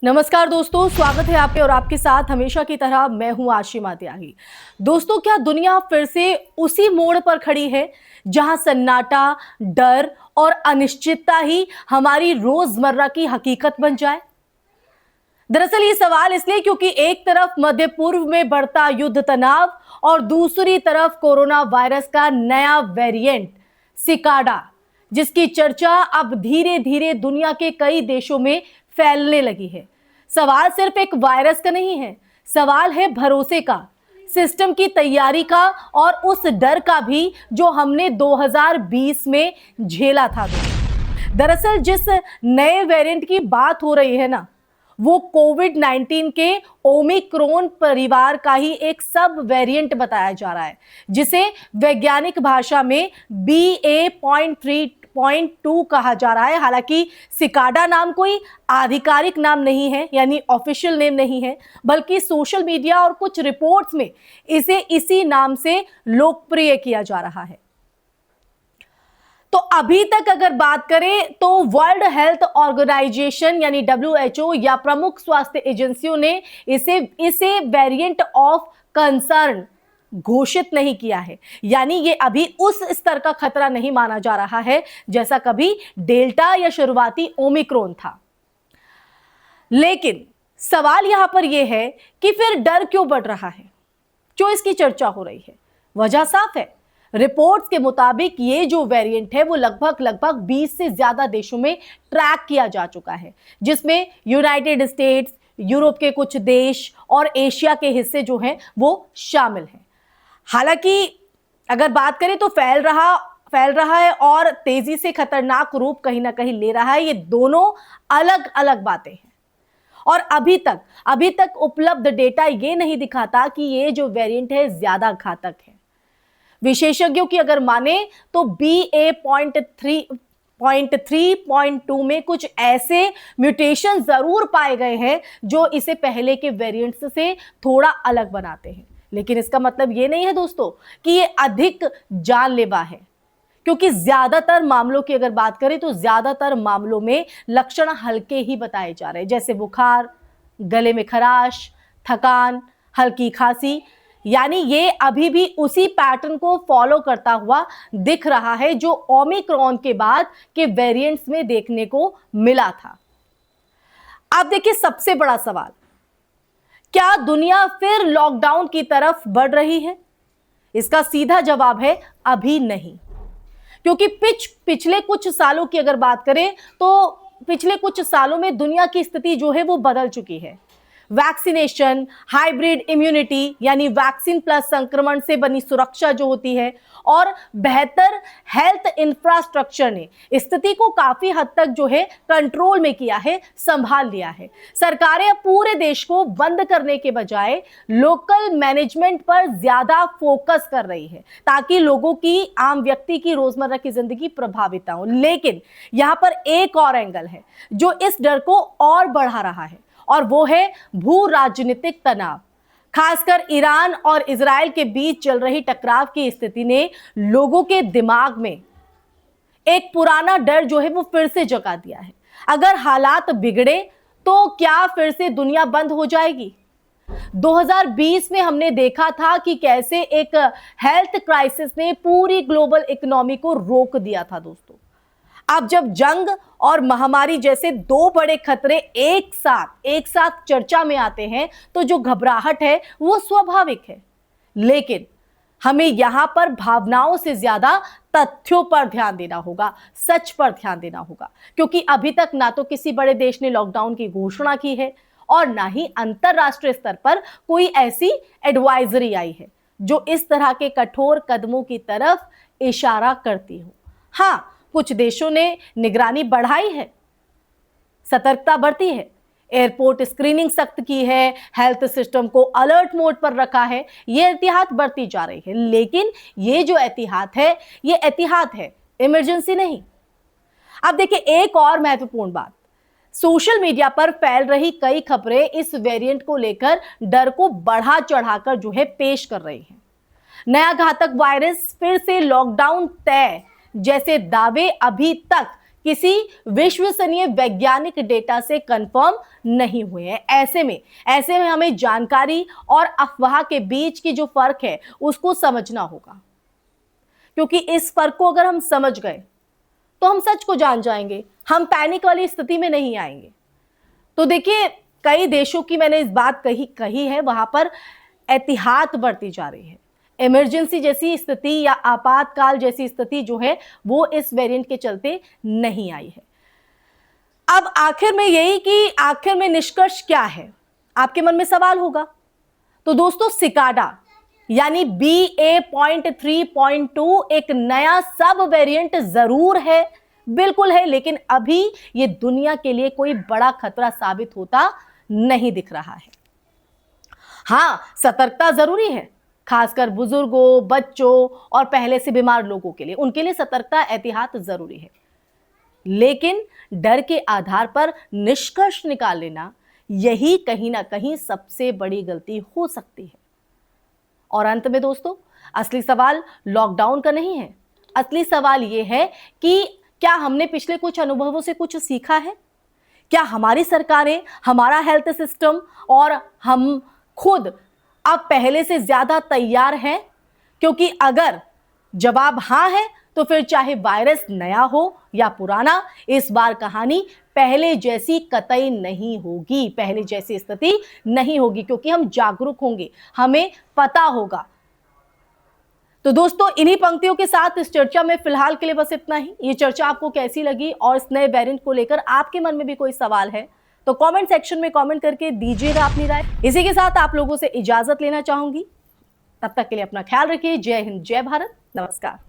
नमस्कार दोस्तों, स्वागत है आपके और आपके साथ हमेशा की तरह मैं हूं आशिमा त्यागी। दोस्तों, क्या दुनिया फिर से उसी मोड़ पर खड़ी है जहां सन्नाटा, डर और अनिश्चितता ही हमारी रोजमर्रा की हकीकत बन जाए? दरअसल ये सवाल इसलिए क्योंकि एक तरफ मध्य पूर्व में बढ़ता युद्ध तनाव और दूसरी तरफ कोरोना वायरस का नया वेरिएंट सिकाडा, जिसकी चर्चा अब धीरे धीरे दुनिया के कई देशों में फैलने लगी है। सवाल सिर्फ एक वायरस का नहीं है, सवाल है भरोसे का, सिस्टम की तैयारी का और उस डर का भी जो हमने 2020 में झेला था। दरअसल जिस नए वेरिएंट की बात हो रही है ना, वो कोविड-19 के ओमिक्रॉन परिवार का ही एक सब वेरिएंट बताया जा रहा है, जिसे वैज्ञानिक भाषा में BA.3.2 कहा जा रहा है। हालांकि सिकाडा नाम कोई आधिकारिक नाम नहीं है, यानी ऑफिशियल नेम नहीं है, बल्कि सोशल मीडिया और कुछ रिपोर्ट्स में इसे इसी नाम से लोकप्रिय किया जा रहा है। तो अभी तक अगर बात करें तो वर्ल्ड हेल्थ ऑर्गेनाइजेशन यानी WHO या प्रमुख स्वास्थ्य एजेंसियों ने इसे वेरिएंट ऑफ कंसर्न घोषित नहीं किया है, यानी ये अभी उस स्तर का खतरा नहीं माना जा रहा है जैसा कभी डेल्टा या शुरुआती ओमिक्रॉन था। लेकिन सवाल यहां पर यह है कि फिर डर क्यों बढ़ रहा है, जो इसकी चर्चा हो रही है? वजह साफ है। रिपोर्ट्स के मुताबिक ये जो वेरिएंट है वो लगभग 20 से ज्यादा देशों में ट्रैक किया जा चुका है, जिसमें यूनाइटेड स्टेट्स, यूरोप के कुछ देश और एशिया के हिस्से जो हैं वो शामिल हैं। हालांकि अगर बात करें तो फैल रहा है और तेजी से खतरनाक रूप कहीं ना कहीं ले रहा है। ये दोनों अलग अलग बातें हैं और अभी तक उपलब्ध डेटा ये नहीं दिखाता कि ये जो वेरिएंट है ज्यादा घातक है। विशेषज्ञों की अगर माने तो BA.3.2 में कुछ ऐसे म्यूटेशन जरूर पाए गए हैं जो इसे पहले के वेरिएंट्स से थोड़ा अलग बनाते हैं, लेकिन इसका मतलब ये नहीं है दोस्तों कि ये अधिक जानलेवा है, क्योंकि ज्यादातर मामलों की अगर बात करें तो ज्यादातर मामलों में लक्षण हल्के ही बताए जा रहे हैं, जैसे बुखार, गले में खराश, थकान, हल्की खांसी। यानी ये अभी भी उसी पैटर्न को फॉलो करता हुआ दिख रहा है जो ओमिक्रॉन के बाद के वेरिएंट्स में देखने को मिला था। अब देखिए सबसे बड़ा सवाल, क्या दुनिया फिर लॉकडाउन की तरफ बढ़ रही है? इसका सीधा जवाब है अभी नहीं, क्योंकि पिछले कुछ सालों की अगर बात करें तो पिछले कुछ सालों में दुनिया की स्थिति जो है वो बदल चुकी है। वैक्सीनेशन, हाइब्रिड इम्यूनिटी यानी वैक्सीन प्लस संक्रमण से बनी सुरक्षा जो होती है और बेहतर हेल्थ इंफ्रास्ट्रक्चर ने स्थिति को काफी हद तक जो है कंट्रोल में किया है, संभाल लिया है। सरकारें अब पूरे देश को बंद करने के बजाय लोकल मैनेजमेंट पर ज्यादा फोकस कर रही है ताकि लोगों की, आम व्यक्ति की रोजमर्रा की जिंदगी प्रभावित ना हो। लेकिन यहां पर एक और एंगल है जो इस डर को और बढ़ा रहा है और वो है भू राजनीतिक तनाव। खासकर ईरान और इजराइल के बीच चल रही टकराव की स्थिति ने लोगों के दिमाग में एक पुराना डर जो है वो फिर से जगा दिया है। अगर हालात बिगड़े तो क्या फिर से दुनिया बंद हो जाएगी? 2020 में हमने देखा था कि कैसे एक हेल्थ क्राइसिस ने पूरी ग्लोबल इकोनॉमी को रोक दिया था दोस्तों। अब जब जंग और महामारी जैसे दो बड़े खतरे एक साथ चर्चा में आते हैं तो जो घबराहट है वो स्वाभाविक है। लेकिन हमें यहां पर भावनाओं से ज्यादा तथ्यों पर ध्यान देना होगा, सच पर ध्यान देना होगा, क्योंकि अभी तक ना तो किसी बड़े देश ने लॉकडाउन की घोषणा की है और ना ही अंतरराष्ट्रीय स्तर पर कोई ऐसी एडवाइजरी आई है जो इस तरह के कठोर कदमों की तरफ इशारा करती हो। हाँ, कुछ देशों ने निगरानी बढ़ाई है, सतर्कता बरती है, एयरपोर्ट स्क्रीनिंग सख्त की है, हेल्थ सिस्टम को अलर्ट मोड पर रखा है, ये एहतियात बरती जा रही है। लेकिन ये जो एहतियात है, इमरजेंसी नहीं। अब देखिए एक और महत्वपूर्ण बात, सोशल मीडिया पर फैल रही कई खबरें इस वेरिएंट को लेकर डर को बढ़ा चढ़ाकर जो है पेश कर रही हैं। नया घातक वायरस, फिर से लॉकडाउन तय जैसे दावे अभी तक किसी विश्वसनीय वैज्ञानिक डेटा से कंफर्म नहीं हुए हैं। ऐसे में हमें जानकारी और अफवाह के बीच की जो फर्क है उसको समझना होगा, क्योंकि इस फर्क को अगर हम समझ गए तो हम सच को जान जाएंगे, हम पैनिक वाली स्थिति में नहीं आएंगे। तो देखिए, कई देशों की मैंने इस बात कही है, वहां पर एहतियात बरती जा रही है। इमरजेंसी जैसी स्थिति या आपातकाल जैसी स्थिति जो है वो इस वेरिएंट के चलते नहीं आई है। अब आखिर में निष्कर्ष क्या है, आपके मन में सवाल होगा। तो दोस्तों, सिकाडा यानी BA.3.2 एक नया सब वेरिएंट जरूर है, बिल्कुल है, लेकिन अभी ये दुनिया के लिए कोई बड़ा खतरा साबित होता नहीं दिख रहा है। हां, सतर्कता जरूरी है, खासकर बुजुर्गों, बच्चों और पहले से बीमार लोगों के लिए, उनके लिए सतर्कता, एहतियात जरूरी है। लेकिन डर के आधार पर निष्कर्ष निकाल लेना, यही कहीं ना कहीं सबसे बड़ी गलती हो सकती है। और अंत में दोस्तों, असली सवाल लॉकडाउन का नहीं है। असली सवाल यह है कि क्या हमने पिछले कुछ अनुभवों से कुछ सीखा है? क्या हमारी सरकारें, हमारा हेल्थ सिस्टम और हम खुद अब पहले से ज्यादा तैयार हैं? क्योंकि अगर जवाब हां है तो फिर चाहे वायरस नया हो या पुराना, इस बार कहानी पहले जैसी कतई नहीं होगी, पहले जैसी स्थिति नहीं होगी, क्योंकि हम जागरूक होंगे, हमें पता होगा। तो दोस्तों, इन्हीं पंक्तियों के साथ इस चर्चा में फिलहाल के लिए बस इतना ही। ये चर्चा आपको कैसी लगी और इस नए वेरिएंट को लेकर आपके मन में भी कोई सवाल है तो कमेंट सेक्शन में कमेंट करके दीजिएगा अपनी राय। इसी के साथ आप लोगों से इजाजत लेना चाहूंगी। तब तक के लिए अपना ख्याल रखिए। जय हिंद, जय भारत, नमस्कार।